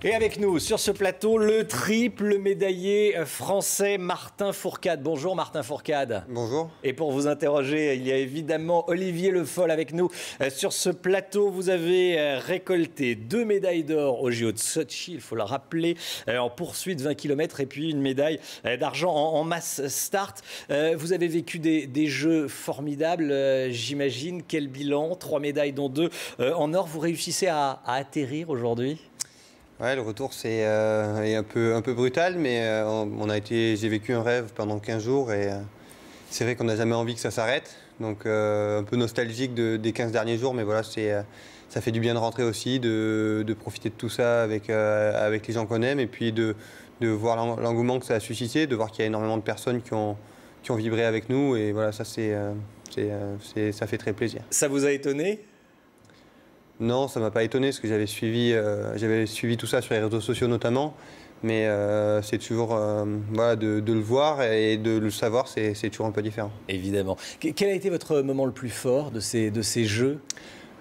Et avec nous sur ce plateau, le triple médaillé français Martin Fourcade. Bonjour Martin Fourcade. Bonjour. Et pour vous interroger, il y a évidemment Olivier Le Foll avec nous. Sur ce plateau, vous avez récolté 2 médailles d'or au JO de Sochi, il faut le rappeler, en poursuite 20 km et puis une médaille d'argent en mass start. Vous avez vécu des jeux formidables, j'imagine. Quel bilan? 3 médailles dont 2 en or. Vous réussissez à atterrir aujourd'hui? Ouais, le retour est un peu brutal, mais j'ai vécu un rêve pendant 15 jours et c'est vrai qu'on n'a jamais envie que ça s'arrête. Donc un peu nostalgique des 15 derniers jours, mais voilà, ça fait du bien de rentrer aussi, de profiter de tout ça avec les gens qu'on aime et puis de voir l'engouement que ça a suscité, de voir qu'il y a énormément de personnes qui ont vibré avec nous et voilà, ça fait très plaisir. Ça vous a étonné ? Non, ça ne m'a pas étonné parce que j'avais suivi tout ça sur les réseaux sociaux notamment. Mais c'est toujours voilà, de le voir et de le savoir, c'est toujours un peu différent. Évidemment. Quel a été votre moment le plus fort de ces jeux?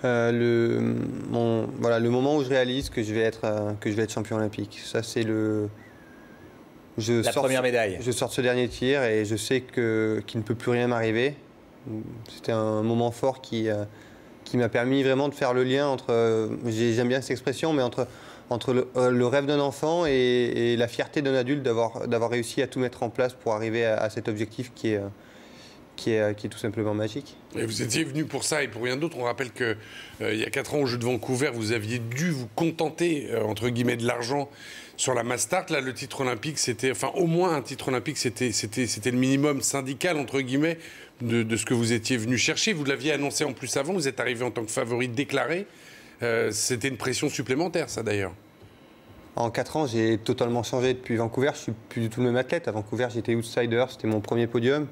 Le moment où je réalise que je vais être champion olympique. Ça, c'est première médaille. Je sors de ce dernier tir et je sais qu'il ne peut plus rien m'arriver. C'était un moment fort qui m'a permis vraiment de faire le lien entre, j'aime bien cette expression, mais entre le rêve d'un enfant et la fierté d'un adulte d'avoir réussi à tout mettre en place pour arriver à cet objectif qui est tout simplement magique. Et vous étiez venu pour ça et pour rien d'autre. On rappelle qu'il y a 4 ans au Jeux de Vancouver, vous aviez dû vous contenter, entre guillemets, de l'argent sur la mass start. Là, le titre olympique, c'était, enfin au moins un titre olympique, c'était le minimum syndical, entre guillemets, de ce que vous étiez venu chercher. Vous l'aviez annoncé en plus avant, vous êtes arrivé en tant que favori déclaré. C'était une pression supplémentaire, ça d'ailleurs. En 4 ans, j'ai totalement changé depuis Vancouver. Je ne suis plus du tout le même athlète. À Vancouver, j'étais outsider, c'était mon premier podium.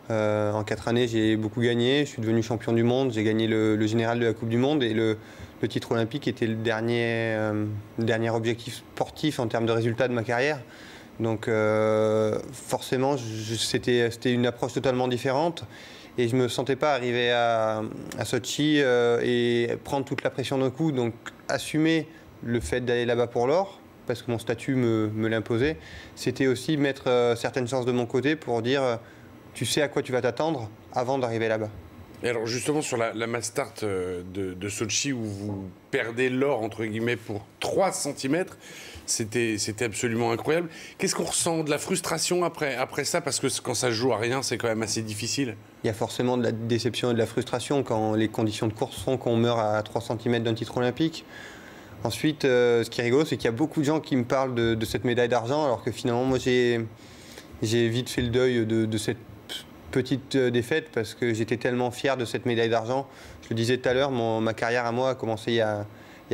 En 4 années, j'ai beaucoup gagné. Je suis devenu champion du monde. J'ai gagné le général de la Coupe du Monde et le titre olympique était le dernier objectif sportif en termes de résultats de ma carrière. Donc forcément, c'était une approche totalement différente et je ne me sentais pas arriver à Sochi et prendre toute la pression d'un coup. Donc assumer le fait d'aller là-bas pour l'or, parce que mon statut me l'imposait, c'était aussi mettre certaines chances de mon côté pour dire tu sais à quoi tu vas t'attendre avant d'arriver là-bas. Et alors justement sur la mass start de Sochi où vous perdez l'or entre guillemets pour 3 cm, c'était absolument incroyable. Qu'est-ce qu'on ressent? De la frustration après ça? Parce que quand ça se joue à rien, c'est quand même assez difficile. Il y a forcément de la déception et de la frustration quand les conditions de course font qu'on meurt à 3 cm d'un titre olympique. Ensuite, ce qui est rigolo, c'est qu'il y a beaucoup de gens qui me parlent de cette médaille d'argent, alors que finalement, moi, j'ai vite fait le deuil de cette petite défaite parce que j'étais tellement fier de cette médaille d'argent. Je le disais tout à l'heure, ma carrière à moi a commencé il y a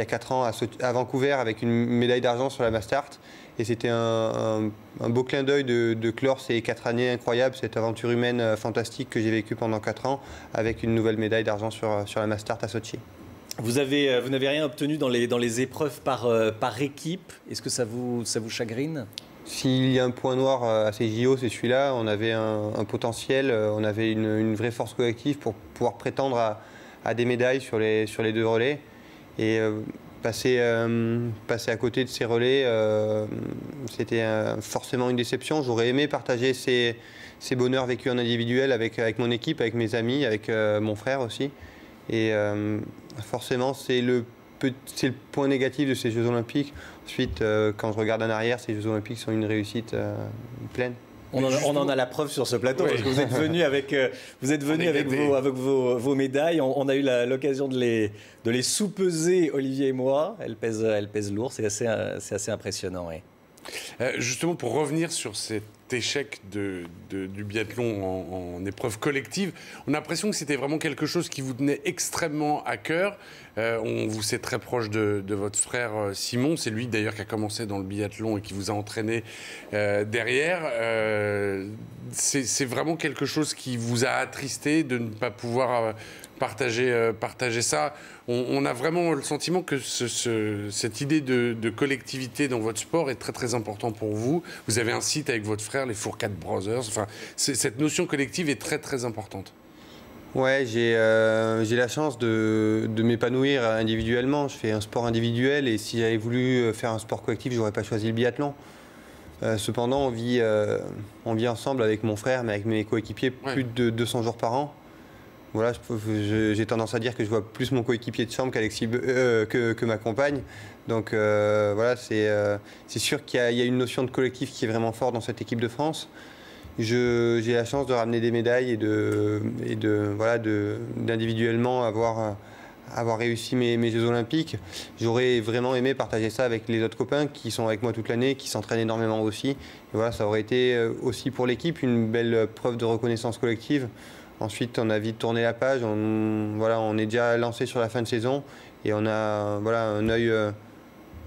4 ans à Vancouver avec une médaille d'argent sur la mass start. Et c'était un beau clin d'œil de clore ces 4 années incroyables, cette aventure humaine fantastique que j'ai vécue pendant 4 ans avec une nouvelle médaille d'argent sur la mass start à Sochi. Vous n'avez rien obtenu dans les épreuves par équipe. Est-ce que ça vous chagrine? S'il y a un point noir à ces JO, c'est celui-là. On avait un potentiel, on avait une vraie force collective pour pouvoir prétendre à des médailles sur les 2 relais. Et passer à côté de ces relais, c'était forcément une déception. J'aurais aimé partager ces bonheurs vécus en individuel avec mon équipe, avec mes amis, avec mon frère aussi. Et forcément, c'est le point négatif de ces Jeux Olympiques. Ensuite, quand je regarde en arrière, ces Jeux Olympiques sont une réussite pleine. On en a la preuve sur ce plateau, oui. Parce que vous êtes venu avec vos médailles. On a eu l'occasion de les sous-peser, Olivier et moi. Elles pèsent lourd, c'est assez impressionnant. Oui. Justement, pour revenir sur cet échec du biathlon en épreuve collective, on a l'impression que c'était vraiment quelque chose qui vous tenait extrêmement à cœur. On vous sait très proche de votre frère Simon, c'est lui d'ailleurs qui a commencé dans le biathlon et qui vous a entraîné derrière. C'est vraiment quelque chose qui vous a attristé de ne pas pouvoir partager ça. On a vraiment le sentiment que cette idée de collectivité dans votre sport est très très important pour vous. Vous avez un site avec votre frère, les Fourcade Brothers. Enfin, cette notion collective est très très importante. Ouais, j'ai la chance de m'épanouir individuellement. Je fais un sport individuel et si j'avais voulu faire un sport collectif, j'aurais pas choisi le biathlon. Cependant, on vit ensemble avec mon frère, mais avec mes coéquipiers plus de 200 jours par an. Voilà, j'ai tendance à dire que je vois plus mon coéquipier de chambre que ma compagne. Donc voilà, c'est sûr qu'il y a une notion de collectif qui est vraiment forte dans cette équipe de France. J'ai la chance de ramener des médailles et d'individuellement avoir réussi mes Jeux Olympiques. J'aurais vraiment aimé partager ça avec les autres copains qui sont avec moi toute l'année, qui s'entraînent énormément aussi. Et voilà, ça aurait été aussi pour l'équipe une belle preuve de reconnaissance collective. Ensuite, on a vite tourné la page. On est déjà lancé sur la fin de saison et on a un œil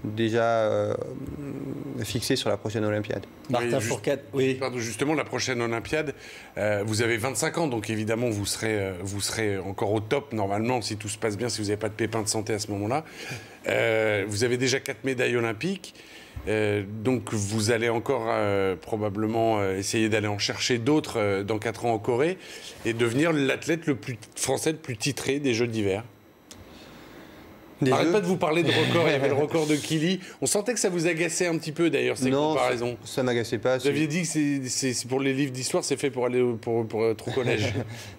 déjà fixé sur la prochaine Olympiade. Martin Fourcade, oui. Pardon, justement, la prochaine Olympiade, vous avez 25 ans, donc évidemment, vous serez encore au top, normalement, si tout se passe bien, si vous n'avez pas de pépins de santé à ce moment-là. Vous avez déjà 4 médailles olympiques, donc vous allez encore probablement essayer d'aller en chercher d'autres dans 4 ans en Corée et devenir l'athlète français le plus titré des Jeux d'hiver. Arrête pas de vous parler de record, il y avait le record de Kili. On sentait que ça vous agaçait un petit peu d'ailleurs, ces comparaisons. Non, ça m'agaçait pas. Vous aviez dit que c'est pour les livres d'histoire, c'est fait pour aller pour être au collège.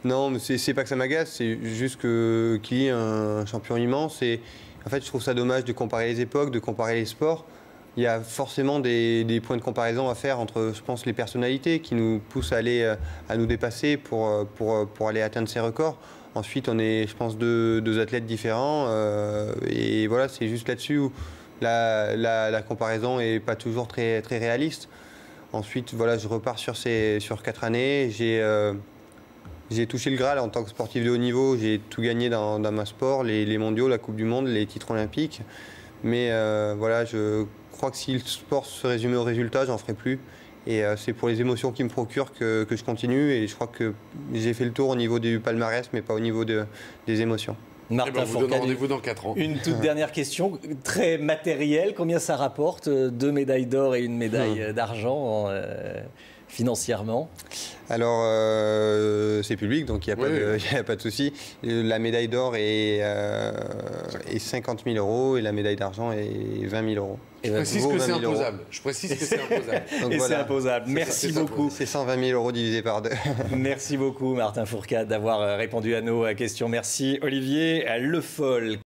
Non, mais c'est pas que ça m'agace, c'est juste que Kili est un champion immense. Et en fait, je trouve ça dommage de comparer les époques, de comparer les sports. Il y a forcément des points de comparaison à faire entre, je pense, les personnalités qui nous poussent à nous dépasser pour aller atteindre ces records. Ensuite, on est, je pense, deux athlètes différents. Et voilà, c'est juste là-dessus où la comparaison n'est pas toujours très, très réaliste. Ensuite, voilà, je repars sur 4 années. J'ai touché le Graal en tant que sportif de haut niveau. J'ai tout gagné dans ma sport, les mondiaux, la Coupe du Monde, les titres olympiques. Mais voilà, je crois que si le sport se résumait au résultat, j'en ferais plus. Et c'est pour les émotions qu'il me procure que je continue. Et je crois que j'ai fait le tour au niveau du palmarès, mais pas au niveau des émotions. Martin Fourcade, vous donne rendez-vous dans 4 ans. Une toute dernière question, très matérielle. Combien ça rapporte 2 médailles d'or et une médaille d'argent financièrement? Alors, c'est public, donc il n'y a pas de souci. La médaille d'or est 50 000 € et la médaille d'argent est 20 000 €. Je précise que c'est imposable. Je précise que c'est imposable. Donc et voilà, c'est imposable. Merci beaucoup. C'est 120 000 € divisé par 2. Merci beaucoup, Martin Fourcade, d'avoir répondu à nos questions. Merci, Olivier Le Foll.